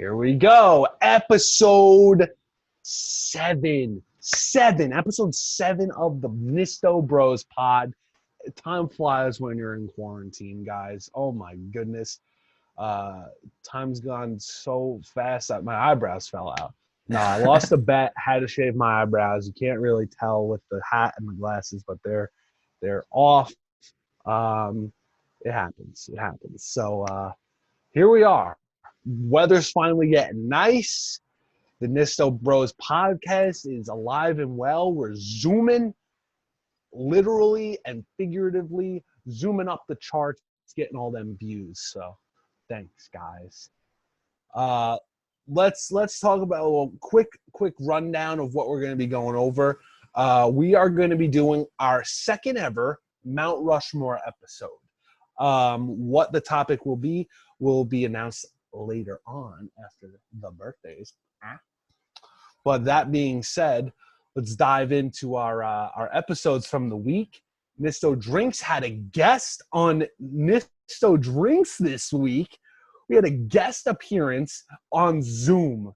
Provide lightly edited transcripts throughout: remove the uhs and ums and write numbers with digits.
Here we go. Episode 7. Episode 7 of the Misto Bros pod. Time flies when you're in quarantine, guys. Oh my goodness. Time's gone so fast that my eyebrows fell out. No, I lost a bet, had to shave my eyebrows. You can't really tell with the hat and the glasses, but they're off. It happens. So here we are. Weather's finally getting nice. The Misto Bros podcast is alive and well. We're zooming, literally and figuratively, zooming up the charts, getting all them views. So thanks, guys. Let's talk about a quick rundown of what we're going to be going over. We are going to be doing our second ever Mount Rushmore episode. What the topic will be announced later on after the birthdays. But that being said, let's dive into our episodes from the week. Misto Drinks had a guest on Misto Drinks this week. We had a guest appearance on Zoom.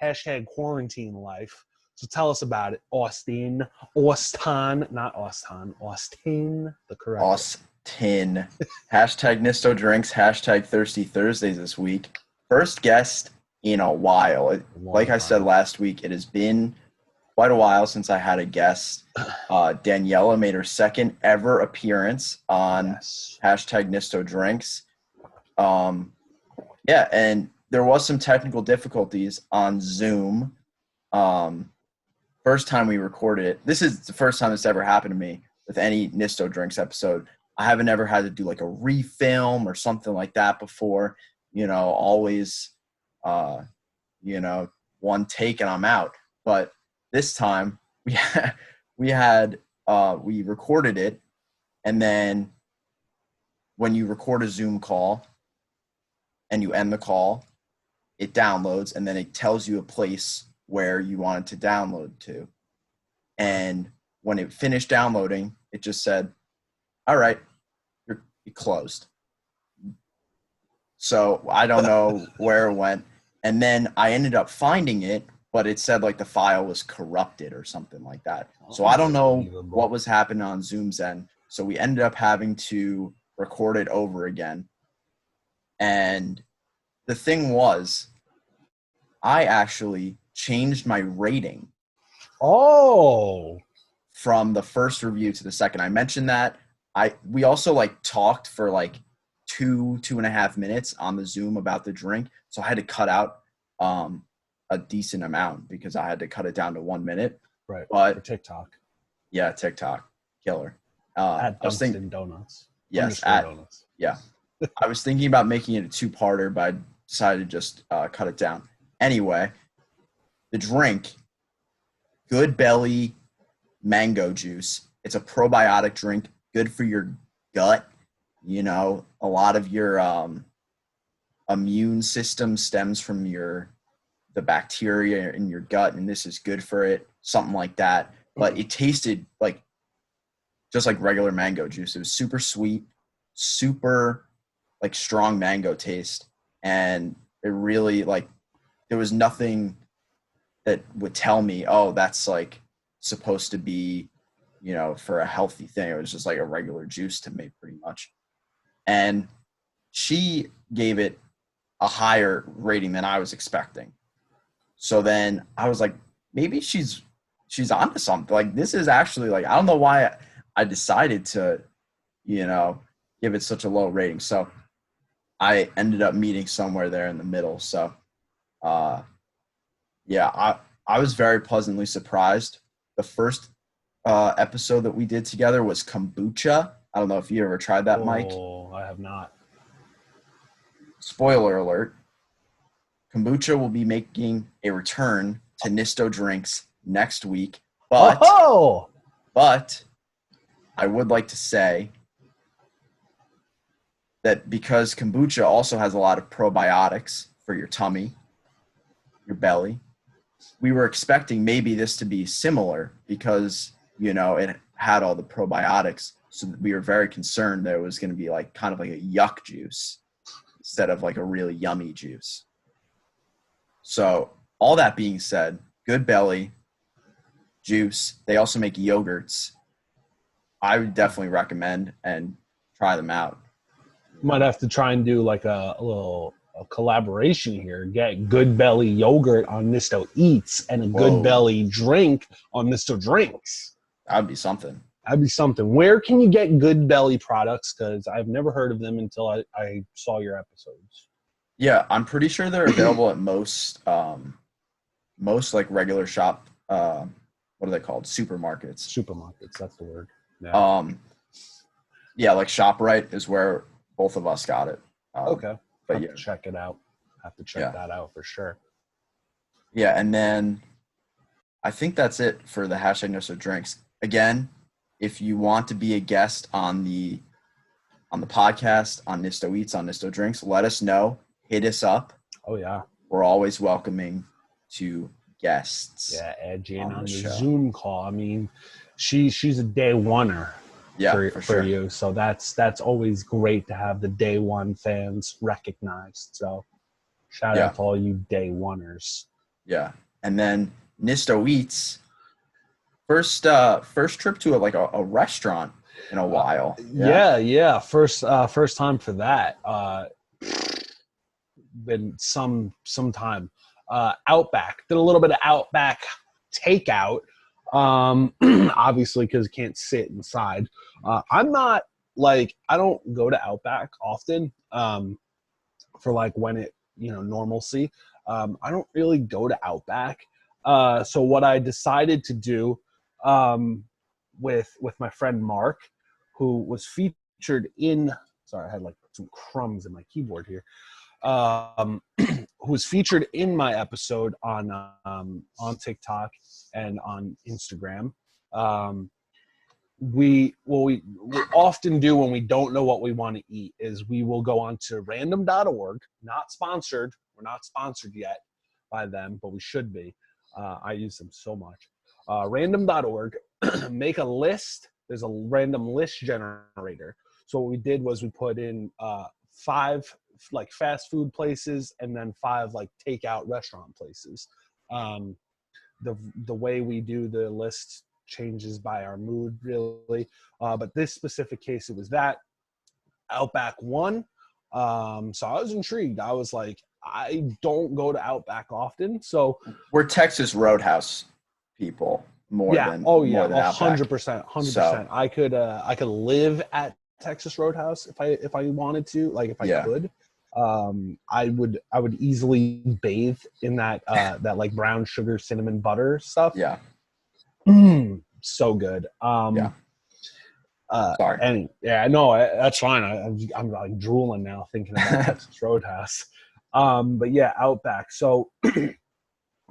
Hashtag quarantine life. So tell us about it, Austin. Austin, the correct. Austin. Hashtag Misto Drinks, hashtag Thirsty Thursdays this week. First guest in a while. Like I said last week, it has been quite a while since I had a guest. Daniela made her second ever appearance on hashtag Misto Drinks. And there was some technical difficulties on Zoom. First time we recorded it. This is the first time this ever happened to me with any Misto Drinks episode. I haven't ever had to do like a refilm or something like that before. Always, one take and I'm out. But this time we recorded it, and then when you record a Zoom call and you end the call, it downloads, and then it tells you a place where you want it to download to. And when it finished downloading, it just said, all right, it closed. So I don't know where it went. And then I ended up finding it, but it said like the file was corrupted or something like that. So I don't know what was happening on Zoom's end. So we ended up having to record it over again. And the thing was, I actually changed my rating. Oh. From the first review to the second. I mentioned that. We also talked for 2.5 minutes on the Zoom about the drink. So I had to cut out a decent amount because I had to cut it down to 1 minute. Right. But for TikTok. Yeah, TikTok. Killer. At Dunstan Donuts. Yes. Donuts. Yeah. I was thinking about making it a two-parter, but I decided to just cut it down. Anyway, the drink, Good Belly mango juice. It's a probiotic drink, good for your gut. A lot of your immune system stems from the bacteria in your gut, and this is good for it, something like that. But it tasted just like regular mango juice. It was super sweet, super strong mango taste, and it really there was nothing that would tell me, oh, that's supposed to be for a healthy thing. It was just like a regular juice to me, pretty much. And she gave it a higher rating than I was expecting. So then I was like, maybe she's onto something. This is actually I don't know why I decided to give it such a low rating. So I ended up meeting somewhere there in the middle. So I was very pleasantly surprised. The first episode that we did together was kombucha. I don't know if you ever tried that, Mike. Oh, I have not. Spoiler alert. Kombucha will be making a return to Misto Drinks next week. But I would like to say that because kombucha also has a lot of probiotics for your tummy, your belly, we were expecting maybe this to be similar because, it had all the probiotics. So we were very concerned that it was going to be kind of like a yuck juice instead of a really yummy juice. So all that being said, Good Belly, juice. They also make yogurts. I would definitely recommend and try them out. Might have to try and do like a little collaboration here. Get Good Belly yogurt on Misto Eats and a Good Whoa. Belly drink on Misto Drinks. That would be something. That'd be something. Where can you get Good Belly products? Because I've never heard of them until I saw your episodes. Yeah, I'm pretty sure they're available at most like regular shop. What are they called? Supermarkets. Supermarkets, that's the word. Yeah. Yeah, like ShopRite is where both of us got it. Okay. But have yeah, to check it out. Have to check that out for sure. Yeah, and then I think that's it for the hashtag Misto Drinks. Again, if you want to be a guest on the podcast, on Misto Eats, on Misto Drinks, let us know. Hit us up. Oh yeah. We're always welcoming to guests. Yeah, add you in on the show. Zoom call. I mean, she's a day oneer for sure. you. So that's always great to have the day one fans recognized. So shout out to all you day oneers. Yeah. And then Misto Eats, first trip to a restaurant in a while. Yeah. First time for that. Been some time. Outback. Did a little bit of Outback takeout. Obviously because you can't sit inside. I'm not I don't go to Outback often. For like when it, normalcy. I don't really go to Outback. So what I decided to do with my friend Mark, who was featured in, sorry, I had like some crumbs in my keyboard here, who was featured in my episode on TikTok and on Instagram. We often do when we don't know what we want to eat is we will go on to random.org, not sponsored. We're not sponsored yet by them, but we should be. I use them so much. Random.org, make a list. There's a random list generator. So what we did was we put in 5 like fast food places and then 5 like takeout restaurant places. The way we do the list changes by our mood really, but this specific case it was that Outback won. So I was intrigued. I was like, I don't go to Outback often, so we're Texas Roadhouse people more than 100%. So, I could live at Texas Roadhouse if I wanted to, like if I could. I would easily bathe in that that like brown sugar cinnamon butter stuff. Yeah. So good. Sorry. And no, that's fine. I'm like drooling now thinking about Texas Roadhouse. But yeah, Outback. So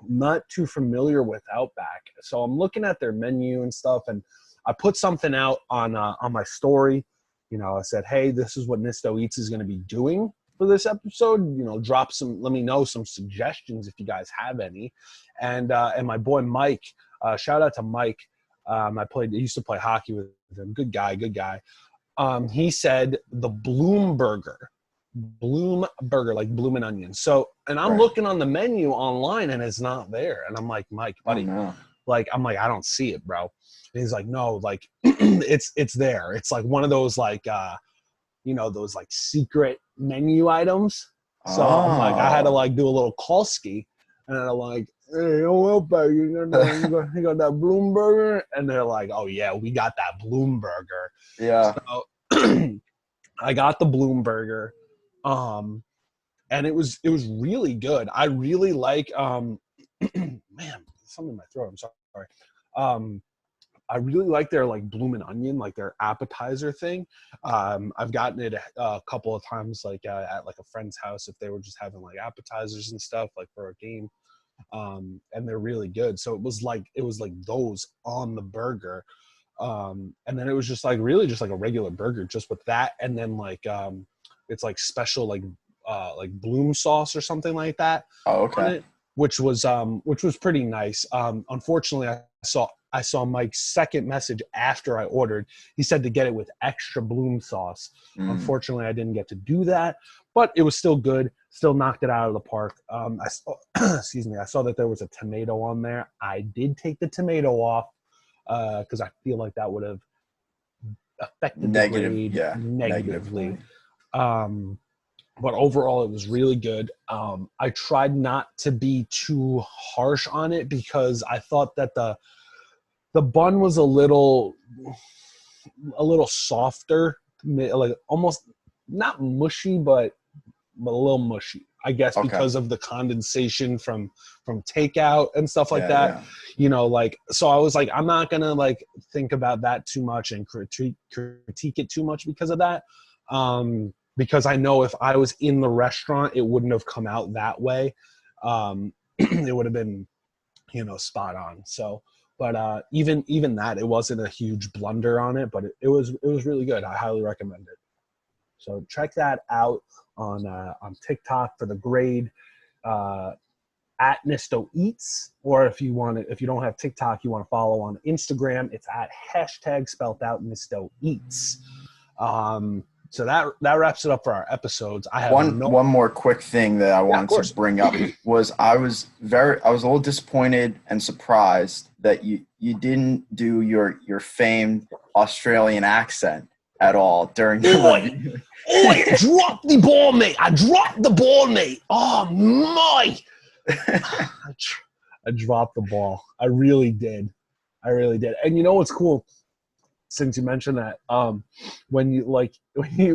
not too familiar with Outback. So I'm looking at their menu and stuff, and I put something out on my story. I said, hey, this is what Misto Eats is going to be doing for this episode. Let me know some suggestions if you guys have any. And my boy Mike, shout out to Mike. I used to play hockey with him. Good guy. He said the Bloom Burger, like blooming onions. So, and I'm looking on the menu online and it's not there. And I'm like, Mike, buddy, I'm like, I don't see it, bro. And he's like, no, like it's there. It's like one of those like, those like secret menu items. So I'm like, I had to like do a little call ski and I'm like, hey, Outback, you got that Bloom Burger? And they're like, oh yeah, we got that Bloom Burger. Yeah. So I got the Bloom Burger. And it was really good. I really like, man, something in my throat. I'm sorry. I really like their like bloomin' onion, like their appetizer thing. I've gotten it a couple of times, like at like a friend's house if they were just having like appetizers and stuff, like for a game. And they're really good. So it was like those on the burger. And then it was just like really just like a regular burger, just with that, and then like it's like special like bloom sauce or something like that. Oh, okay. On it, which was pretty nice. Unfortunately, I saw Mike's second message after I ordered. He said to get it with extra bloom sauce. Unfortunately, I didn't get to do that, but it was still good. Still knocked it out of the park. I saw, excuse me. I saw that there was a tomato on there. I did take the tomato off because I feel like that would have affected the grade negatively. But overall, it was really good. I tried not to be too harsh on it because I thought that the bun was a little softer, like almost not mushy, but a little mushy, I guess, because of the condensation from takeout and stuff like that. Yeah. You know, like, so I was like, I'm not gonna like think about that too much and critique it too much because of that. Because I know if I was in the restaurant, it wouldn't have come out that way. It would have been, you know, spot on. So, but even that, it wasn't a huge blunder on it, but it was really good. I highly recommend it. So check that out on TikTok for the grade at Misto Eats, or if you don't have TikTok, you want to follow on Instagram, it's at # spelt out Misto Eats. So that wraps it up for our episodes. I have one more quick thing that I wanted to bring up was I was a little disappointed and surprised that you didn't do your famed Australian accent at all during the review. Drop the ball, mate. I dropped the ball, mate. Oh my. I dropped the ball. I really did. And you know what's cool? Since you mentioned that, when you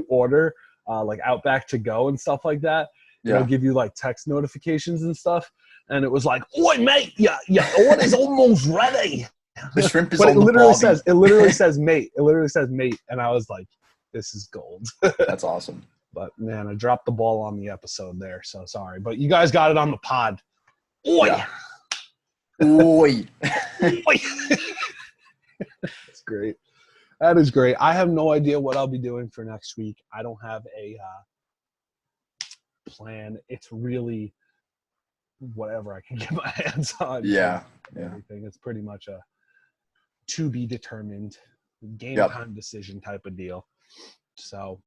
order like Outback to go and stuff like that, they'll give you like text notifications and stuff, and it was like, "Oi, mate, yeah, order's almost ready." The shrimp is but on it literally the ball. it literally says mate. It literally says mate, and I was like, "This is gold." That's awesome. But man, I dropped the ball on the episode there, so sorry. But you guys got it on the pod. Oi, oi. That's great. That is great. I have no idea what I'll be doing for next week. I don't have a plan. It's really whatever I can get my hands on. Yeah. Everything. It's pretty much a to be determined game time decision type of deal. So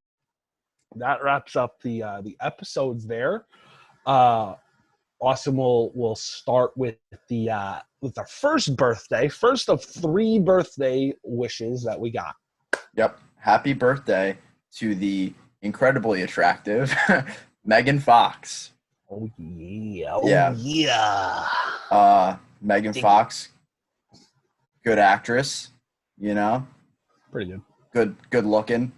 that wraps up the episodes there. Awesome. We'll start with our first of 3 birthday wishes that we got. Yep. Happy birthday to the incredibly attractive Megan Fox. Oh yeah. Megan Fox, good actress, you know. Pretty good. Good looking.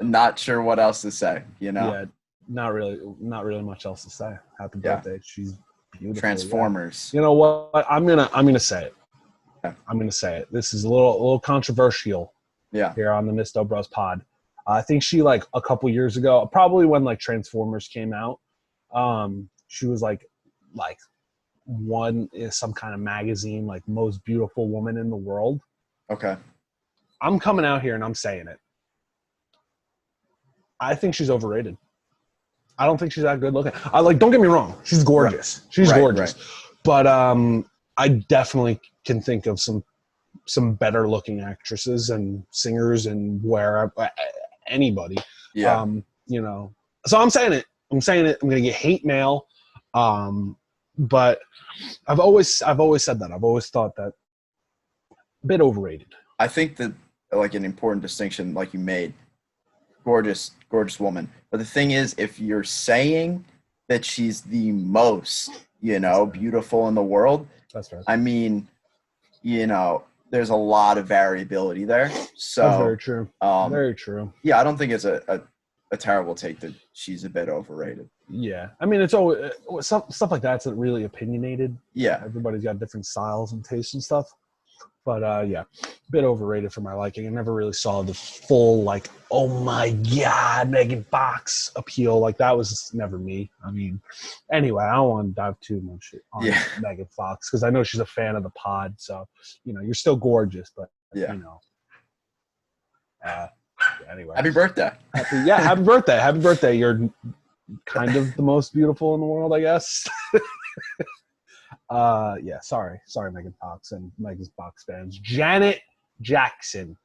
Not sure what else to say, you know. Yeah. Not really much else to say. Happy birthday. She's beautiful. Transformers. Yeah. You know what? I'm gonna say it. Okay. I'm gonna say it. This is a little controversial. Yeah. Here on the Misto Bros pod. I think she like a couple years ago, probably when like Transformers came out, she was like won some kind of magazine like most beautiful woman in the world. Okay. I'm coming out here and I'm saying it. I think she's overrated. I don't think she's that good looking. Don't get me wrong. She's gorgeous. Right. She's gorgeous. Right. But I definitely can think of some better looking actresses and singers and anybody. Yeah. You know. So I'm saying it. I'm going to get hate mail. But I've always said that. I've always thought that a bit overrated. I think that like an important distinction like you made, gorgeous woman. But the thing is, if you're saying that she's the most, you know, beautiful in the world, that's right. I mean, you know, there's a lot of variability there. So that's very true. Very true. Yeah, I don't think it's a terrible take that she's a bit overrated. Yeah. I mean, it's always stuff like that's really opinionated. Yeah. Everybody's got different styles and tastes and stuff. But yeah, a bit overrated for my liking. I never really saw the full like, oh my God, Megan Fox appeal. Like that was never me. I mean, anyway, I don't want to dive too much on Megan Fox because I know she's a fan of the pod. So, you know, you're still gorgeous, but you know. Anyway. Happy birthday. Happy birthday. Happy birthday. You're kind of the most beautiful in the world, I guess. Yeah, sorry, Megan Fox and Megan Fox fans. Janet Jackson.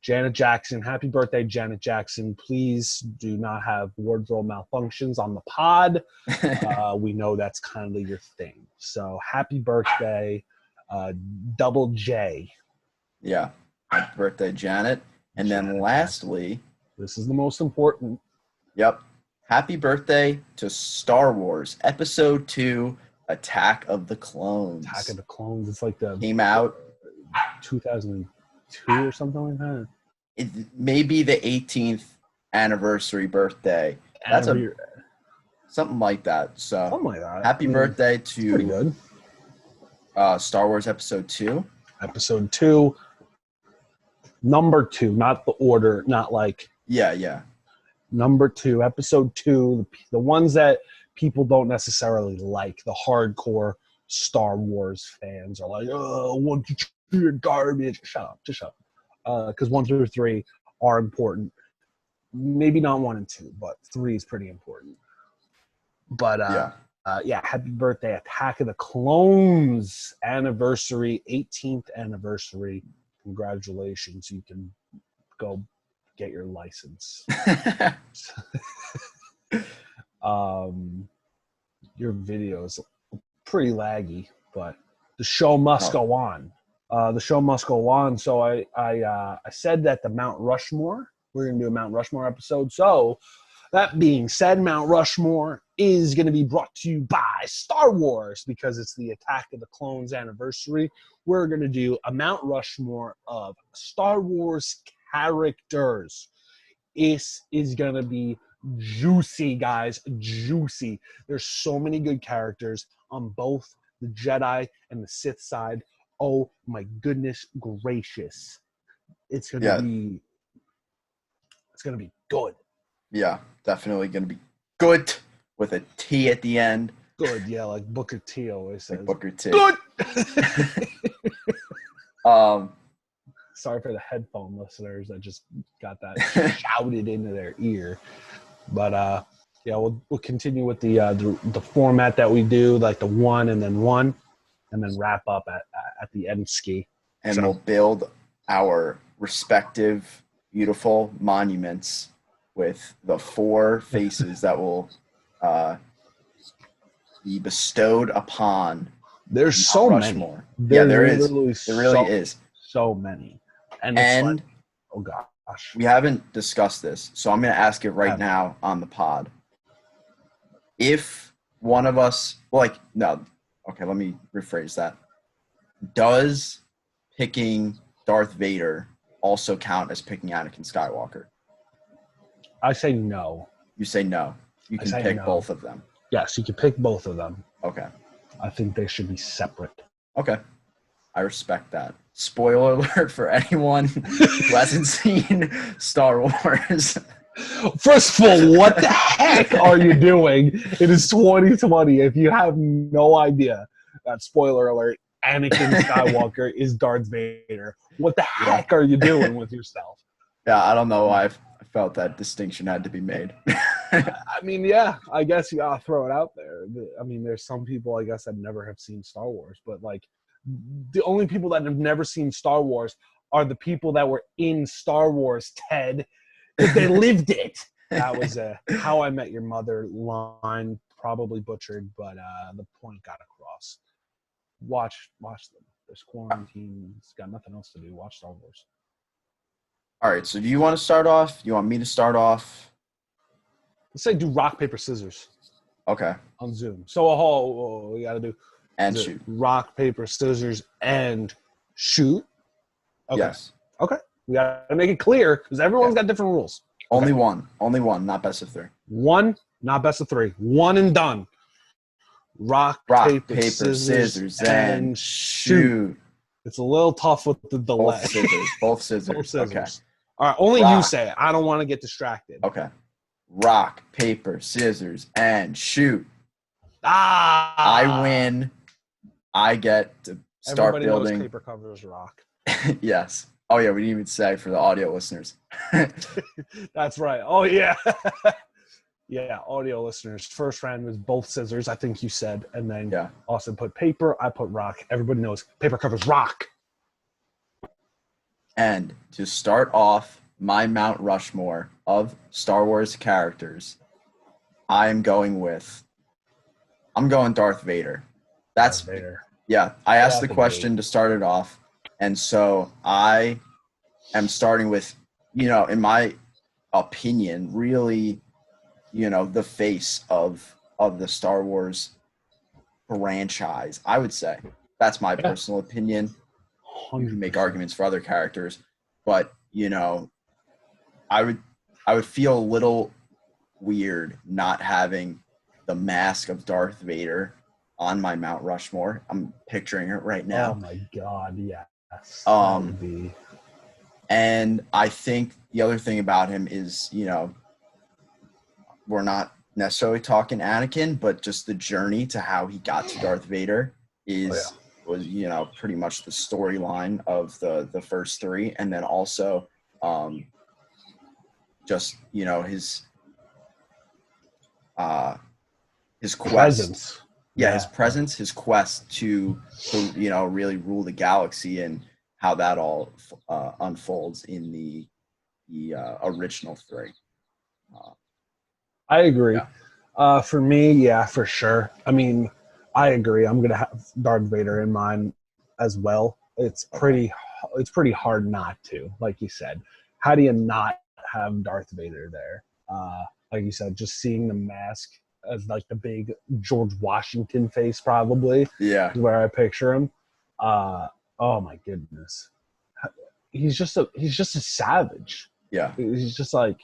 Happy birthday, Janet Jackson. Please do not have wardrobe malfunctions on the pod. We know that's kind of your thing. So happy birthday, Double J. Yeah. Happy birthday, Janet. And then lastly, this is the most important. Yep. Happy birthday to Star Wars Episode 2, Attack of the Clones. Attack of the Clones. It's like the came out 2002 or something like that. It may be the 18th anniversary birthday. That's something like that. So something like that. Happy birthday to pretty good. Star Wars Episode 2. Episode 2. Number 2, not the order, not like Yeah. Number 2, Episode 2, the ones that people don't necessarily like, the hardcore Star Wars fans are like, oh, 1, 2, 3, garbage. Shut up. Because 1 through 3 are important. Maybe not 1 and 2, but 3 is pretty important. But happy birthday, Attack of the Clones anniversary, 18th anniversary. Congratulations. You can go get your license. Your video is pretty laggy, but the show must go on. So I said that the Mount Rushmore, we're going to do a Mount Rushmore episode. So that being said, Mount Rushmore is going to be brought to you by Star Wars because it's the Attack of the Clones anniversary. We're going to do a Mount Rushmore of Star Wars characters. This is going to be juicy, guys. Juicy. There's so many good characters on both the Jedi and the Sith side. Oh my goodness gracious. It's going to be good. Yeah, definitely going to be good with a T at the end. Good, yeah, like Booker T always says. Like Booker T. Good! Sorry for the headphone listeners that just got that shouted into their ear. But we'll continue with the format that we do, like the 1 and then 1, and then wrap up at the end ski. And we'll build our respective beautiful monuments with the 4 faces that will be bestowed upon. There's so Rushmore. many. There really is so many. And oh gosh, we haven't discussed this, so I'm going to ask it right now on the pod. If one of us, let me rephrase that. Does picking Darth Vader also count as picking Anakin Skywalker? I say no. You say no. You can pick both of them. Yes, you can pick both of them. Okay. I think they should be separate. Okay. I respect that. Spoiler alert for anyone who hasn't seen Star Wars. First of all, what the heck are you doing? It is 2020. If you have no idea that, spoiler alert, Anakin Skywalker is Darth Vader, what the heck are you doing with yourself? Yeah, I don't know why I felt that distinction had to be made. I mean, yeah, I guess you gotta throw it out there. I mean, there's some people, I guess, that never have seen Star Wars, but like the only people that have never seen Star Wars are the people that were in Star Wars, Ted, because they lived it. That was a How I Met Your Mother line, probably butchered, but the point got across. Watch them. There's quarantine. It's got nothing else to do. Watch Star Wars. All right, so do you want to start off? You want me to start off? Let's say do rock, paper, scissors. Okay. On Zoom. So we got to do and shoot. Rock, paper, scissors, and shoot. Okay. Yes. Okay. We got to make it clear because everyone's got different rules. Only one, not best of 3. 1, not best of 3. 1 and done. Rock, paper, scissors, and shoot. It's a little tough with the delay. Both scissors. Okay. All right, only you say it. I don't want to get distracted. Okay. Rock, paper, scissors, and shoot. I win. I get to start Everybody building. Knows paper covers rock. Yes. Oh, yeah, we didn't even say for the audio listeners. That's right. Oh, yeah. Yeah, audio listeners. First round was both scissors, I think you said. And then Yeah. Austin put paper, I put rock. Everybody knows paper covers rock. And to start off my Mount Rushmore of Star Wars characters, I'm going Darth Vader. That's Darth Vader. Yeah, I asked the the question to start it off. And so I am starting with, in my opinion, really, the face of the Star Wars franchise, I would say. That's my personal opinion. You can make 100%. arguments for other characters, but I would feel a little weird not having the mask of Darth Vader on my Mount Rushmore. I'm picturing it right now. Oh my God, yes. And I think the other thing about him is, we're not necessarily talking Anakin, but just the journey to how he got to Darth Vader was pretty much the storyline of the first three, and then also just his quest. Presence. His presence, his quest to really rule the galaxy, and how that all unfolds in the original three. I agree. For me, for sure. I mean, I agree. I'm gonna have Darth Vader in mind as well. It's pretty hard not to, like you said. How do you not have Darth Vader there? Like you said, just seeing the mask as like the big George Washington face, probably. Yeah. Is where I picture him. Oh my goodness, he's just a savage. Yeah. He's just like.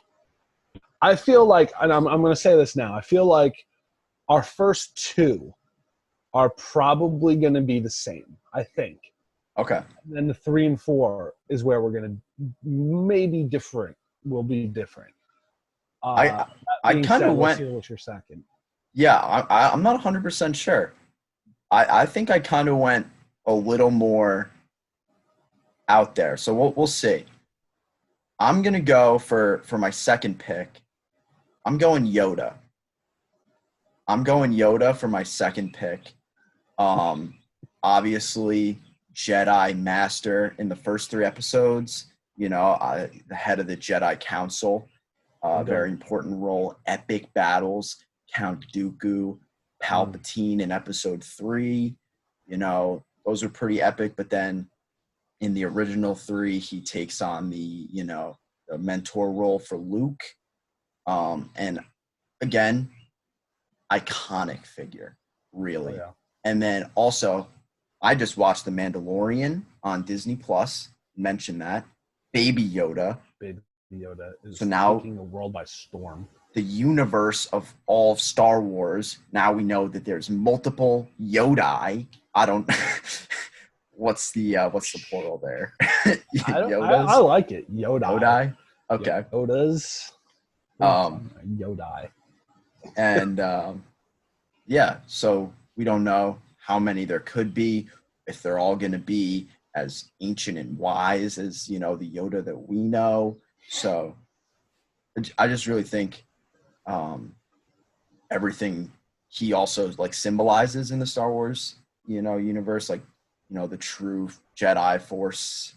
I feel like, and I'm going to say this now, I feel like our first two are probably going to be the same, I think. Okay. And then the 3 and 4 is where we're going to maybe different. Will be different. I kind of went. What's your second? Yeah, I'm not 100% sure. I think I kind of went a little more out there. So we'll see. I'm going to go for my second pick. I'm going Yoda for my second pick. Obviously, Jedi Master in the first 3 episodes, the head of the Jedi Council, very important role, epic battles, Count Dooku, Palpatine in episode 3, those are pretty epic. But then in the original 3, he takes on the mentor role for Luke. And again, iconic figure, really. Oh, yeah. And then also, I just watched The Mandalorian on Disney Plus. Mention that. Baby Yoda. Baby Yoda is taking the world by storm. The universe of all of Star Wars. Now we know that there's multiple Yodai. I don't. What's the plural there? I like it. Yodai. Okay. Yodas. Yodai. And so we don't know how many there could be, if they're all going to be as ancient and wise as the Yoda that we know. So I just really think everything he also symbolizes in the Star Wars universe, the true Jedi Force,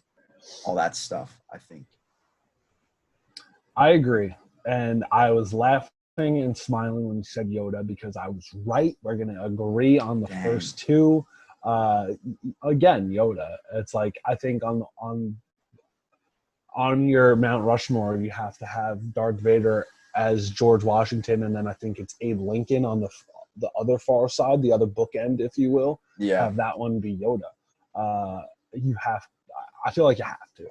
all that stuff, I think. I agree. And I was laughing and smiling when you said Yoda because I was right. We're going to agree on the first 2. Again, Yoda. It's like, I think on your Mount Rushmore, you have to have Darth Vader as George Washington, and then I think it's Abe Lincoln on the other far side, the other bookend, if you will. Yeah. Have that one be Yoda. I feel like you have to.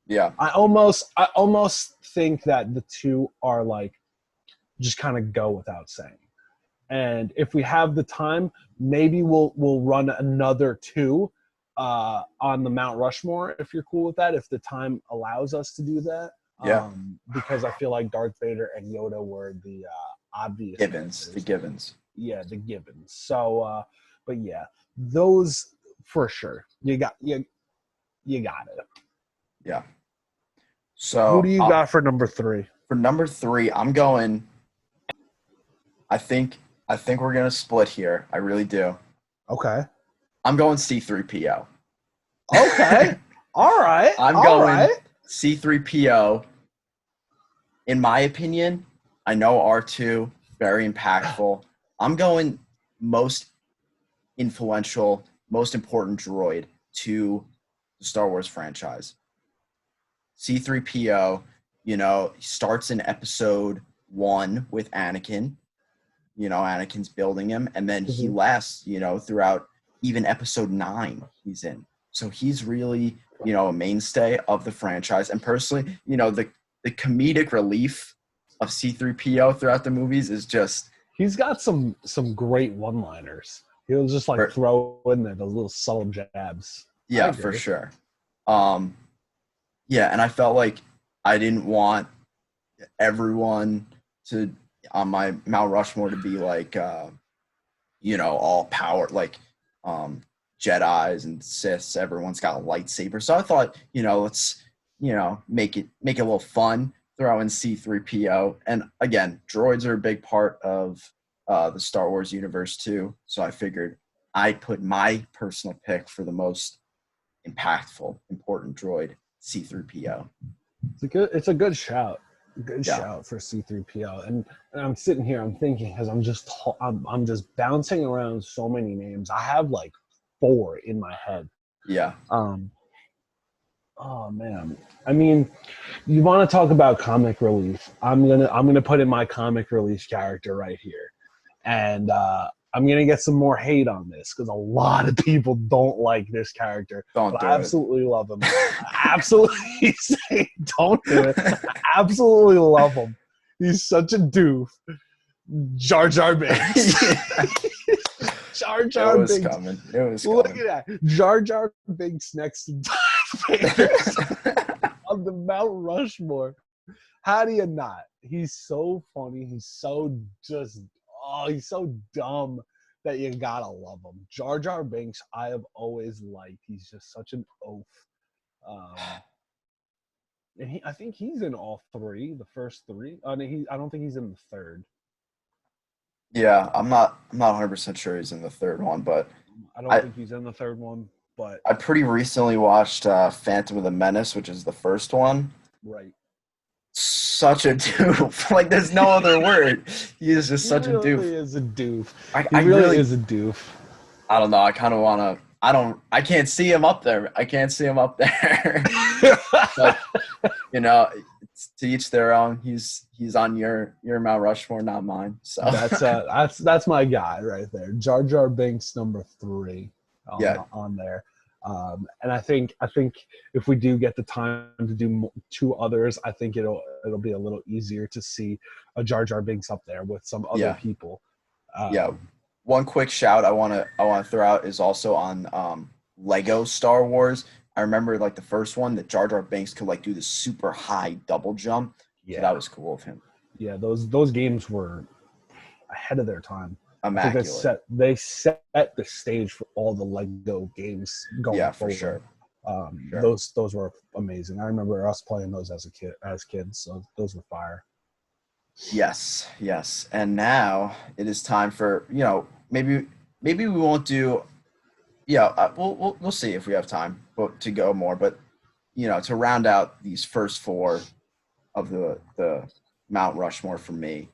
Yeah. I almost think that the 2 are just kind of go without saying. And if we have the time, maybe we'll run another 2 on the Mount Rushmore, if you're cool with that, if the time allows us to do that. Yeah. Because I feel like Darth Vader and Yoda were the obvious Givens. answers. The Givens. Yeah, the Givens. So, but yeah, those for sure. You got it. Yeah. So who do you got for number 3? For number 3, I'm going I think we're gonna split here. I really do. Okay. I'm going C3PO. Okay. All right. I'm All going right. C3PO. In my opinion, I know R2, very impactful. I'm going most influential, most important droid to the Star Wars franchise. C3PO, starts in episode 1 with Anakin. Anakin's building him, and then he lasts, throughout even episode 9 he's in. So he's really, a mainstay of the franchise. And personally, the comedic relief of C3PO throughout the movies is just... He's got some great one-liners. He'll just like throw in there those little subtle jabs. Yeah, for sure. Yeah, and I felt like I didn't want everyone to on my Mount Rushmore to be like all power, like Jedis and Siths. Everyone's got a lightsaber. So I thought, let's make it a little fun, throw in C3PO. And again, droids are a big part of the Star Wars universe too. So I figured I'd put my personal pick for the most impactful, important droid, C3PO. It's a good shout. Good shout for C3PO. And I'm sitting here, I'm thinking, because I'm just bouncing around so many names. I have like 4 in my head. Yeah. Oh man. I mean, you want to talk about comic relief? I'm gonna put in my comic relief character right here, and I'm gonna get some more hate on this because a lot of people don't like this character. I absolutely love him. Absolutely say don't do it. I absolutely love him. He's such a doof. Jar Binks. Jar Binks. It was Look coming. at that. Jar Binks next to Darth Vader on the Mount Rushmore. How do you not? He's so funny. He's so he's so dumb that you gotta love him. Jar Binks, I have always liked. He's just such an oaf. And I think he's in all 3, the first 3. I don't think he's in the 3rd. Yeah, I'm not 100% sure he's in the 3rd one, but I don't think he's in the 3rd one. But I pretty recently watched Phantom of the Menace, which is the first one. Right. Such a doof. Like, there's no other word. He is just such a doof. He really is a doof. He really is a doof. I don't know. I kind of want to... I can't see him up there. But, to each their own. He's on your Mount Rushmore, not mine. So that's my guy right there. Jar Binks number 3 on there. And I think if we do get the time to do 2 others, I think it'll be a little easier to see a Jar Binks up there with some other people. One quick shout I want to throw out is also on Lego Star Wars. I remember like the first one that Jar Binks could like do the super high double jump. Yeah, so that was cool of him. Yeah, those games were ahead of their time. Immaculate. They set the stage for all the Lego games going forward. For sure. Those were amazing. I remember us playing those as kids, so those were fire. Yes. And now it is time for, maybe we won't do, we'll see if we have time to go more, but, to round out these first 4 of the Mount Rushmore for me,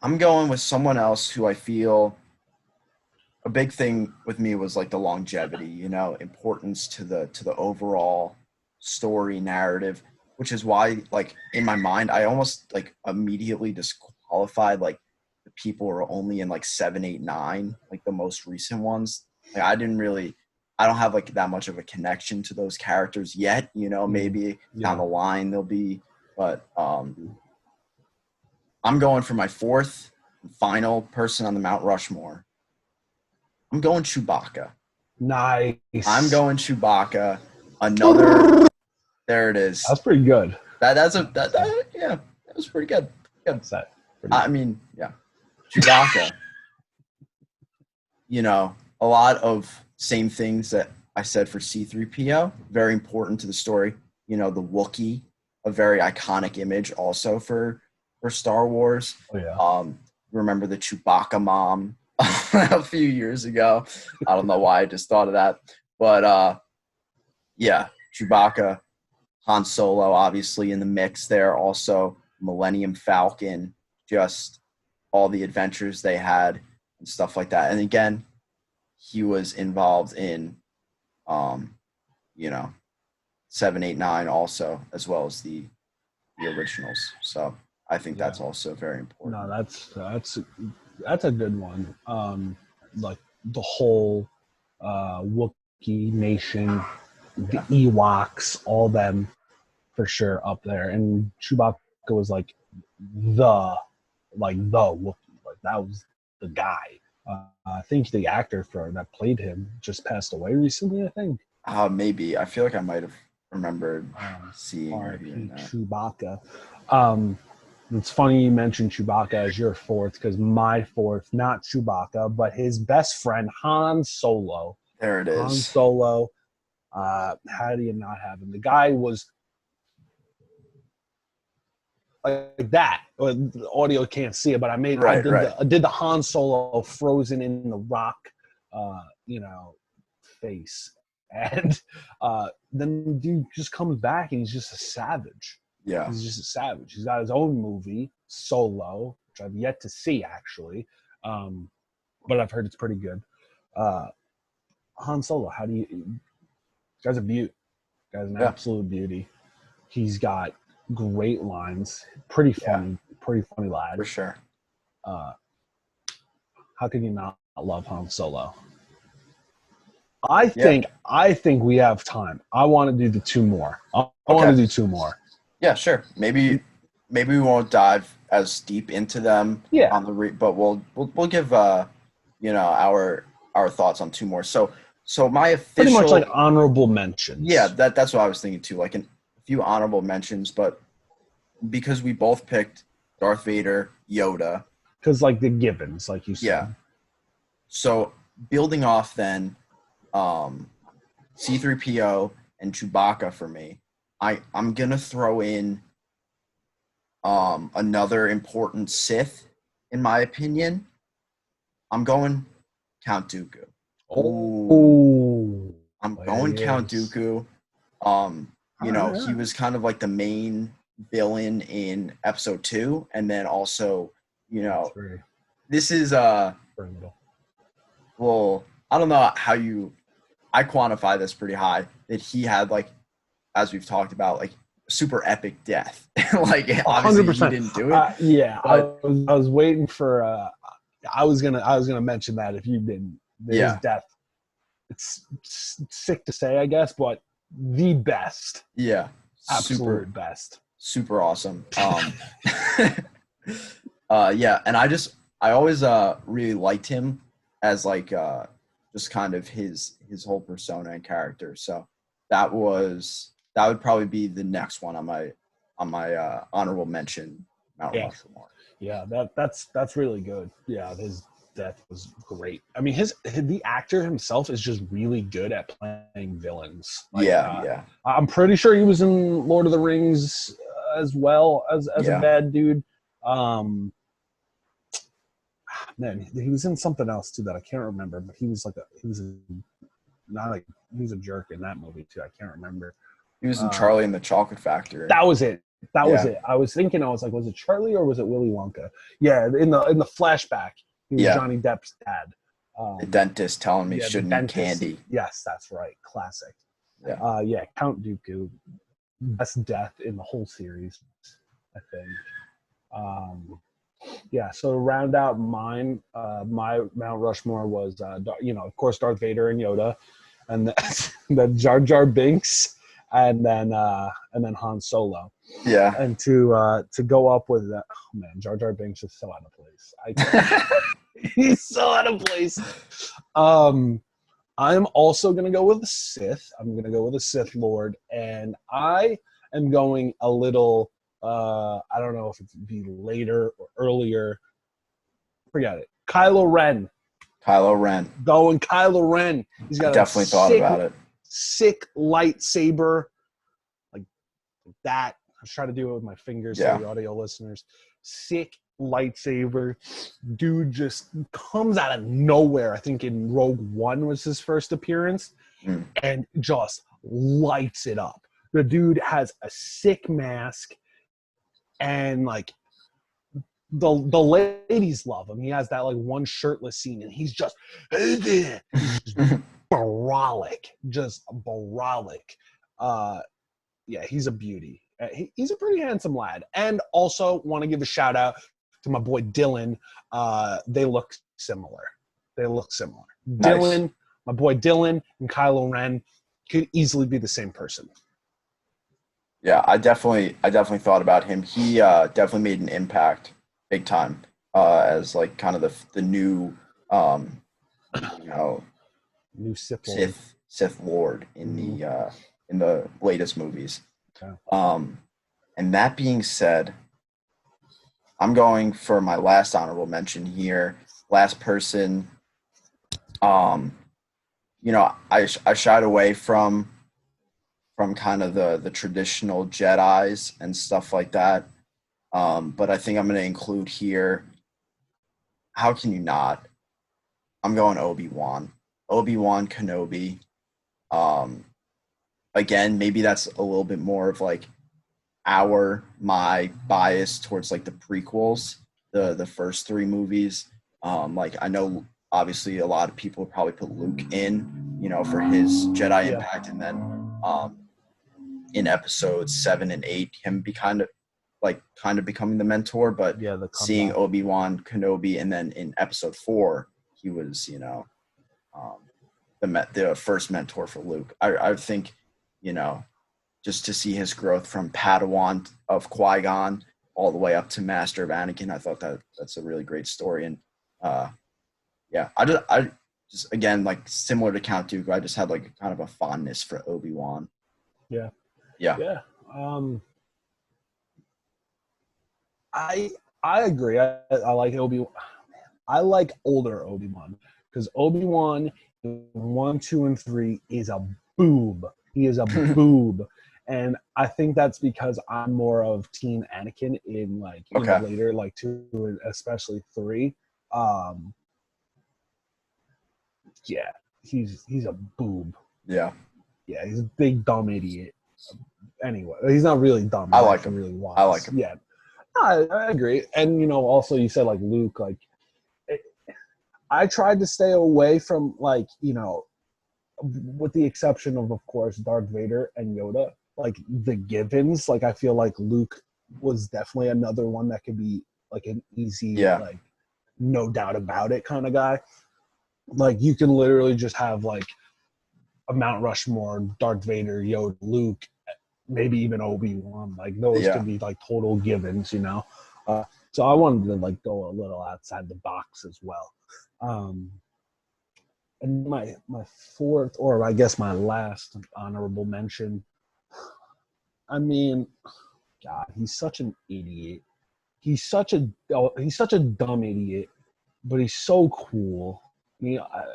I'm going with someone else who I feel a big thing with me was like the longevity, importance to the overall story narrative, which is why, like, in my mind, I almost like immediately disqualified like the people who are only in like 7, 8, 9, like the most recent ones. Like I don't have like that much of a connection to those characters yet, maybe down the line they'll be, but I'm going for my 4th and final person on the Mount Rushmore. I'm going Chewbacca. Nice. I'm going Chewbacca. Another. There it is. That's pretty good. That was pretty good. I mean, yeah. Chewbacca. A lot of same things that I said for C3PO. Very important to the story. The Wookiee, a very iconic image also for for Star Wars. Oh yeah. Remember the Chewbacca mom a few years ago. I don't know why I just thought of that. But yeah, Chewbacca, Han Solo, obviously in the mix there. Also, Millennium Falcon, just all the adventures they had and stuff like that. And again, he was involved in, you know, 7, 8, 9 also, as well as the originals. So I think that's also very important. No, that's a good one. Like the whole Wookiee nation, the Ewoks, all them for sure up there. And Chewbacca was like the Wookiee. Like that was the guy. I think the actor that played him just passed away recently. I think. Maybe. I feel like I might have remembered seeing or hearing that. Chewbacca. It's funny you mentioned Chewbacca as your fourth because my fourth, not Chewbacca, but his best friend Han Solo. There it is. Han Solo. How do you not have him? The guy was like that. The audio can't see it, but I did the Han Solo frozen in the rock, face, and then the dude just comes back and he's just a savage. Yeah, he's just a savage. He's got his own movie, Solo, which I've yet to see actually, but I've heard it's pretty good. Han Solo, how do you? This guy's a beaut. This guy's an absolute beauty. He's got great lines. Pretty funny lad. For sure. How can you not love Han Solo? I think we have time. I want to do the two more. I want to do two more. Yeah, sure. Maybe we won't dive as deep into them on the but we'll give our thoughts on two more. So my official pretty much like honorable mentions. Yeah, that's what I was thinking too. Like a few honorable mentions, but because we both picked Darth Vader, Yoda. Because like the givens, like you said. Yeah. So building off then, C-3PO and Chewbacca for me. I'm gonna throw in another important Sith, in my opinion. I'm going Count Dooku. Oh, I'm going Count Dooku. He was kind of like the main villain in episode 2, and then also, this is well, I don't know how I quantify this pretty high, that he had, like, as we've talked about, like, super epic death. Like, obviously 100%. He didn't do it. But I was waiting for I was gonna mention that if you didn't. His death. It's sick to say, I guess, but the best. Yeah. Absolute best. Super awesome. And I always really liked him as like just kind of his whole persona and character. So that would probably be the next one on my honorable mention, Mount Rushmore. Yeah, that's really good. Yeah, his death was great. I mean, the actor himself is just really good at playing villains. Like, I'm pretty sure he was in Lord of the Rings as well as a bad dude. Man, he was in something else too that I can't remember, but he was a jerk in that movie too. I can't remember. He was in Charlie and the Chocolate Factory. That was it. Was it. I was thinking, I was like, was it Charlie or was it Willy Wonka? Yeah, in the flashback, he was Johnny Depp's dad. The dentist telling me shouldn't eat candy. Yes, that's right. Classic. Yeah. Count Dooku, best death in the whole series, I think. So to round out mine, my Mount Rushmore was, of course, Darth Vader and Yoda, and then Jar Binks, and then Han Solo. Yeah. And to go up with that, oh man, Jar Binks is so out of place. He's so out of place. I'm also gonna go with the Sith. I'm gonna go with the Sith Lord, and I am going a little. I don't know if it'd be later or earlier. Forget it. Kylo Ren. Going Kylo Ren. He's got thought about it. Sick lightsaber, like that. was trying to do it with my fingers Yeah. for the audio listeners. Sick lightsaber. Dude just comes out of nowhere. I think in Rogue One was his first appearance, and just lights it up. The dude has a sick mask, and like the ladies love him. He has that like one shirtless scene, and he's just brolic, just brolic. Yeah, he's a beauty. He's a pretty handsome lad. And also want to give a shout out to my boy Dylan. They look similar. Nice. Dylan, my boy Dylan, and Kylo Ren could easily be the same person. Yeah, I definitely thought about him. He definitely made an impact big time as like kind of the new New Sith Lord. Sith Lord in the latest movies. Okay. And that being said, I'm going for my last honorable mention here. Last person. I shied away from kind of the traditional Jedis and stuff like that. But I think I'm going to include here. How can you not? I'm going ObiWan Kenobi. Again, maybe that's a little bit more of like my bias towards like the prequels, the first three movies. Like I know obviously a lot of people probably put Luke in, for his Jedi impact, and then in episodes 7 and 8, him kind of becoming the mentor. But seeing Obi-Wan Kenobi, and then in episode 4, he was the first mentor for Luke. I think just to see his growth from Padawan of Qui-Gon all the way up to Master of Anakin, I thought that's a really great story. And I just again, like similar to Count Dooku, I just had like kind of a fondness for Obi-Wan. Yeah. I agree. I like Obi-Wan. I like older Obi-Wan because Obi-Wan in 1, 2, and 3 is a boob. He is a boob. And I think that's because I'm more of Team Anakin in like later, like 2 and especially 3. Yeah, he's a boob. Yeah, he's a big dumb idiot. Anyway, he's not really dumb. I like him. Really wise. I like him. Yeah, I agree. And also you said like Luke, like I tried to stay away from like with the exception of course Darth Vader and Yoda, like the givens. Like I feel like Luke was definitely another one that could be like an easy, like no doubt about it kind of guy. Like you can literally just have like a Mount Rushmore, Darth Vader, Yoda, Luke, maybe even Obi-Wan. Like those could be like total givens, So I wanted to like go a little outside the box as well. And my fourth, or I guess my last honorable mention. I mean, God, he's such an idiot. He's such a dumb idiot, but he's so cool.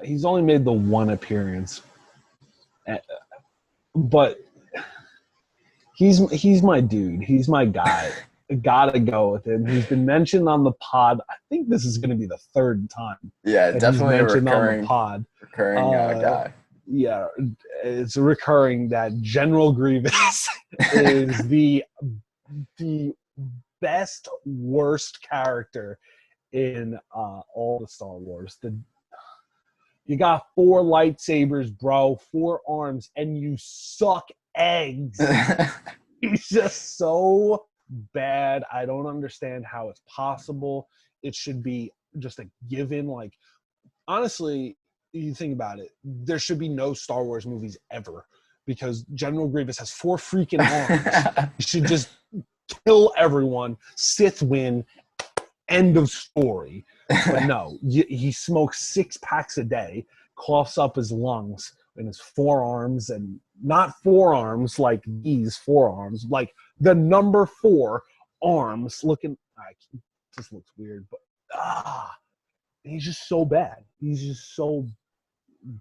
He's only made the one appearance, but he's my dude. He's my guy. I gotta go with him. He's been mentioned on the pod. I think this is going to be the 3rd time. Yeah, definitely a recurring guy. Yeah, it's recurring that General Grievous is the best worst character in all the Star Wars. You got 4 lightsabers, bro, 4 arms, and you suck eggs. He's just so bad. I don't understand how it's possible. It should be just a given. Like, honestly, you think about it, there should be no Star Wars movies ever because General Grievous has 4 freaking arms. You should just kill everyone. Sith win. End of story. But no, he smokes 6 packs a day, coughs up his lungs in his forearms, and not forearms like these forearms, like the number 4 arms looking. Just looks weird, but he's just so bad. He's just so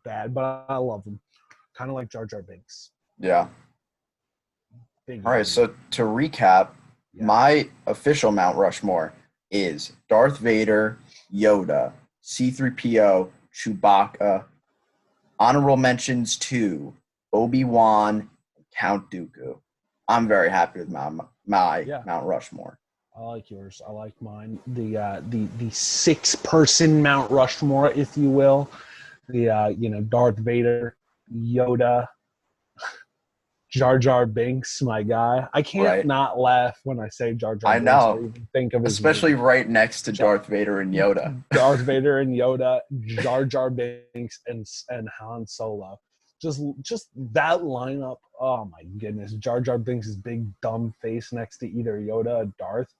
bad, but I love him. Kind of like Jar Binks. Yeah. Big All right, Vader. so to recap, Yes. my official Mount Rushmore is Darth Vader, Yoda, C-3PO, Chewbacca. Honorable mentions to Obi-Wan and Count Dooku. I'm very happy with my Yeah. Mount Rushmore. I like yours. I like mine. The 6-person Mount Rushmore, if you will. Darth Vader, Yoda, Jar Binks, my guy. I can't Right. not laugh when I say Jar I Binks or know, even think of his especially name. right next to Jar, Darth Vader and Yoda. Darth Vader and Yoda, Jar Binks, and Han Solo. Just that lineup. Oh my goodness, Jar Binks' big dumb face next to either Yoda or Darth.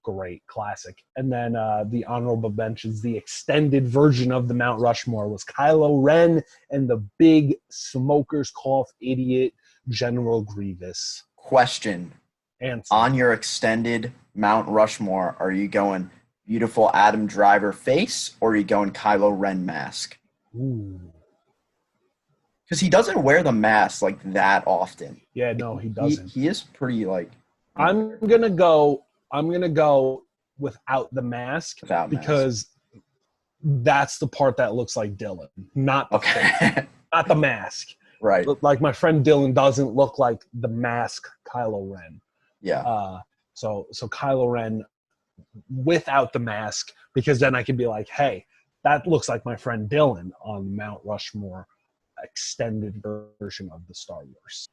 Great classic. And then the honorable mentions, the extended version of the Mount Rushmore was Kylo Ren and the big smoker's cough idiot General Grievous. Question. Answer. On your extended Mount Rushmore, are you going beautiful Adam Driver face or are you going Kylo Ren mask? Ooh. Because he doesn't wear the mask like that often. Yeah, no, he doesn't. He is pretty like. I'm gonna go without the mask Without mask. because that's the part that looks like Dylan, not the face, not the mask. Right. Like my friend Dylan doesn't look like the mask Kylo Ren. Yeah. So Kylo Ren without the mask, because then I can be like, hey, that looks like my friend Dylan on Mount Rushmore extended version of the Star Wars.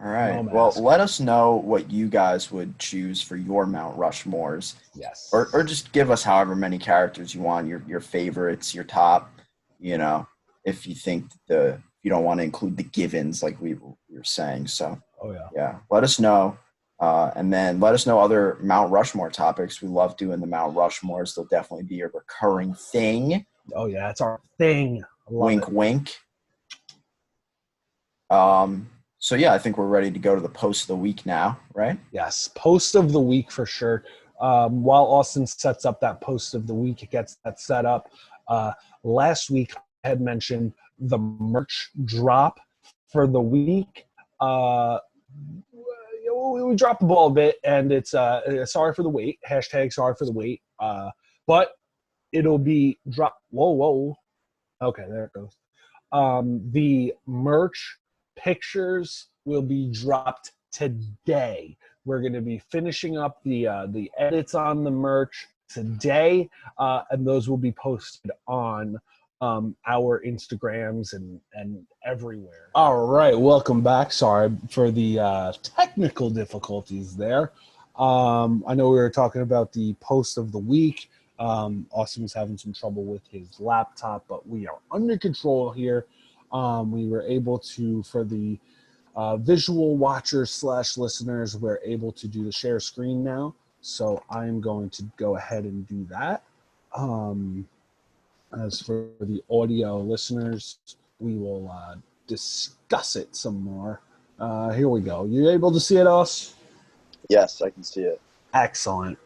All right. No Well, mask. let us know what you guys would choose for your Mount Rushmores. Yes. Or just give us however many characters you want, your favorites, your top, if you think you don't want to include the givens like we were saying. So Oh yeah. yeah, let us know. And then let us know other Mount Rushmore topics. We love doing the Mount Rushmores. They'll definitely be a recurring thing. Oh yeah, it's our thing. Wink, wink. So yeah, I think we're ready to go to the post of the week now, right? Yes, post of the week for sure. While Austin sets up that post of the week, it gets that set up. Last week I had mentioned the merch drop for the week. We dropped the ball a bit, and it's sorry for the wait. Hashtag sorry for the wait. But it'll be drop. Whoa. Okay, there it goes. The merch pictures will be dropped today. We're going to be finishing up the edits on the merch today, and those will be posted on our Instagrams and everywhere. All right, welcome back. Sorry for the technical difficulties there. I know we were talking about the post of the week. Austin was having some trouble with his laptop, but we are under control here. We were able to, for the visual watchers / listeners, we're able to do the share screen now. So I'm going to go ahead and do that. As for the audio listeners, we will discuss it some more. Here we go. You able to see it, Aus? Yes, I can see it. Excellent.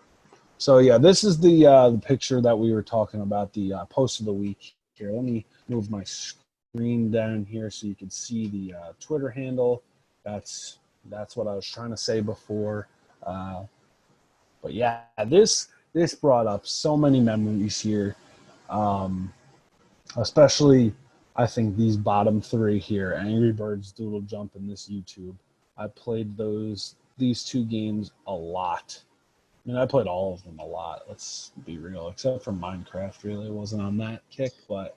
So yeah, this is the picture that we were talking about, the post of the week. Here, let me move my screen down here so you can see the Twitter handle. That's what I was trying to say before. But yeah, this brought up so many memories here, especially I think these bottom three here: Angry Birds, Doodle Jump, and this YouTube. I played these two games a lot. I mean, I played all of them a lot. Let's be real, except for Minecraft. Really, wasn't on that kick, but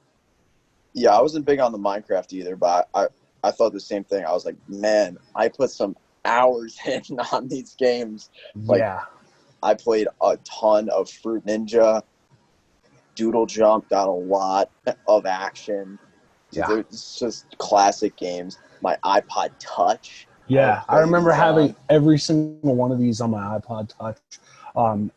Yeah, I wasn't big on the Minecraft either, but I thought the same thing. I was like, man, I put some hours in on these games. Like, yeah, I played a ton of Fruit Ninja. Doodle Jump got a lot of action. yeah. It's just classic games. My iPod Touch. Yeah, I remember these having every single one of these on my iPod Touch.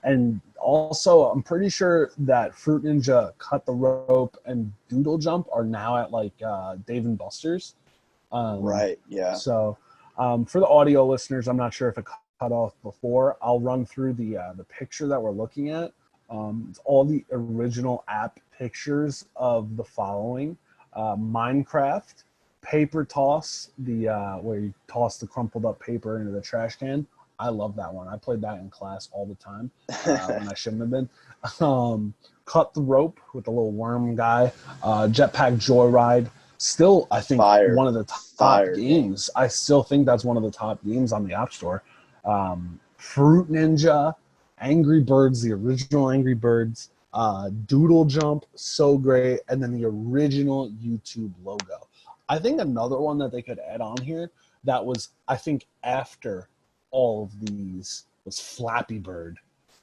And also, I'm pretty sure that Fruit Ninja, Cut the Rope, and Doodle Jump are now at like Dave and Buster's. Right, yeah. So for the audio listeners, I'm not sure if it cut off before. I'll run through the picture that we're looking at. It's all the original app pictures of the following: Minecraft, paper toss, the where you toss the crumpled up paper into the trash can. I love that one. I played that in class all the time when I shouldn't have been. Cut the rope with the little worm guy. Jetpack Joyride. Still, I think one of the top games. I still think that's one of the top games on the App Store. Fruit Ninja, Angry Birds, the original Angry Birds, Doodle Jump, so great, and then the original YouTube logo. I think another one that they could add on here that was, I think, after all of these was Flappy Bird.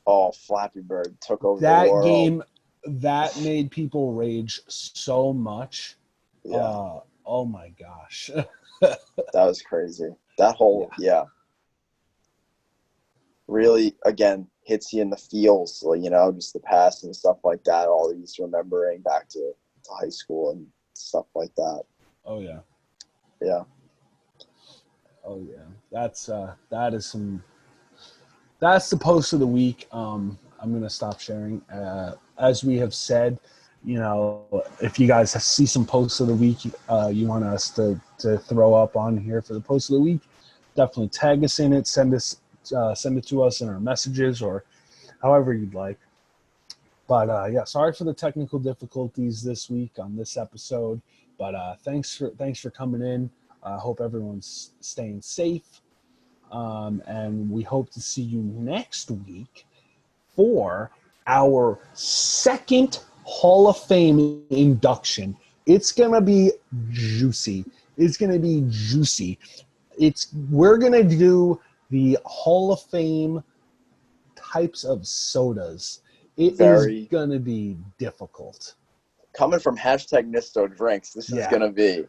Oh, Flappy Bird took over the world. That game, that made people rage so much. Yeah. Oh my gosh. That was crazy. That whole, really, again, hits you in the feels, you know, just the past and stuff like that, all these remembering back to high school and stuff like that. Oh, yeah. Yeah. Oh, yeah. That's the post of the week. I'm going to stop sharing. As we have said, you know, if you guys see some posts of the week you want us to throw up on here for the post of the week, definitely tag us in it, send it to us in our messages or however you'd like. But yeah, sorry for the technical difficulties this week on this episode. But thanks for coming in. I hope everyone's staying safe. And we hope to see you next week for our second Hall of Fame induction. It's gonna be juicy. We're gonna do the Hall of Fame types of sodas. It is gonna be difficult. Coming from #Misto Drinks, this is gonna be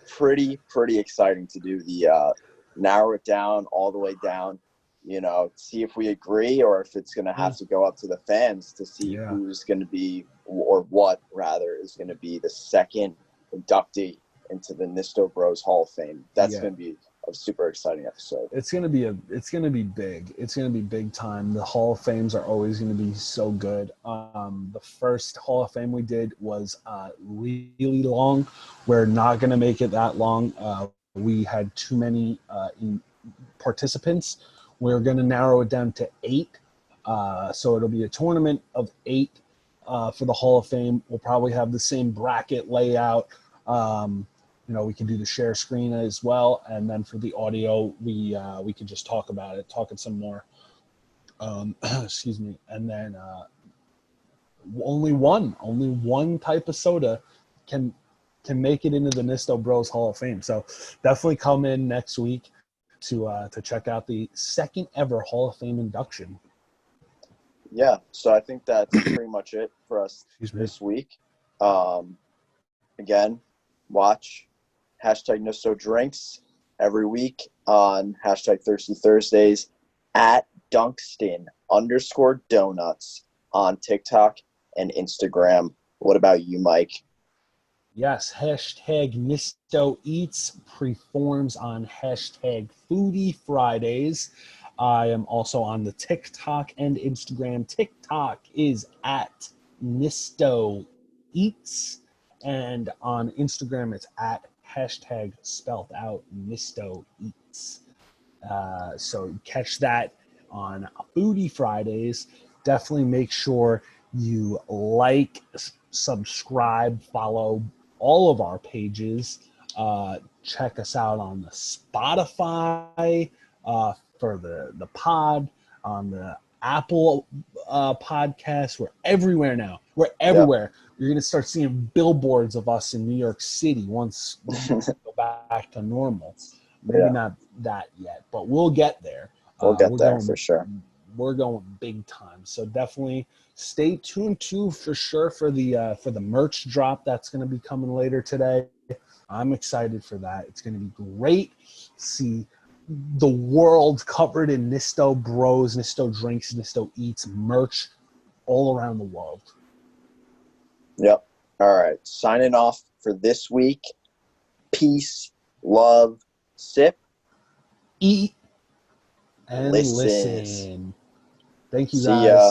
pretty exciting to do the narrow it down all the way down. You know, see if we agree or if it's going to have to go up to the fans to see who's going to be, or what rather, is going to be the second inductee into the Misto Bros Hall of Fame. That's going to be a super exciting episode. It's going to be big. It's going to be big time. The Hall of Fames are always going to be so good. The first Hall of Fame we did was really long. We're not going to make it that long. We had too many participants. We're going to narrow it down to 8. So it'll be a tournament of 8 for the Hall of Fame. We'll probably have the same bracket layout. You know, we can do the share screen as well. And then for the audio, we can just talk about it, talk it some more. Excuse me. And then only one type of soda can make it into the Misto Bros Hall of Fame. So definitely come in next week to check out the second ever Hall of Fame induction. Yeah, so I think that's pretty much it for us this week. Again, watch #Misto Drinks every week on #Thirsty Thursdays at Dunkston_donuts on TikTok and Instagram. What about you, Mike? Yes, #Misto Eats performs on #Foodie Fridays. I am also on the TikTok and Instagram. TikTok is at Misto Eats, and on Instagram it's at spelled out Misto Eats. So catch that on Foodie Fridays. Definitely make sure you like, subscribe, follow all of our pages. Check us out on the Spotify for the pod, on the Apple podcast. We're everywhere now. We're everywhere. You're going to start seeing billboards of us in New York City once we go back to normal. Maybe not that yet, but we'll get there. We'll get there for sure. We're going big time. So definitely stay tuned too for sure for the merch drop that's going to be coming later today. I'm excited for that. It's going to be great. See the world covered in Misto Bros, Misto Drinks, Misto Eats merch all around the world. Yep. All right. Signing off for this week. Peace, love, sip, eat, and listen. Thank you, See guys. ya.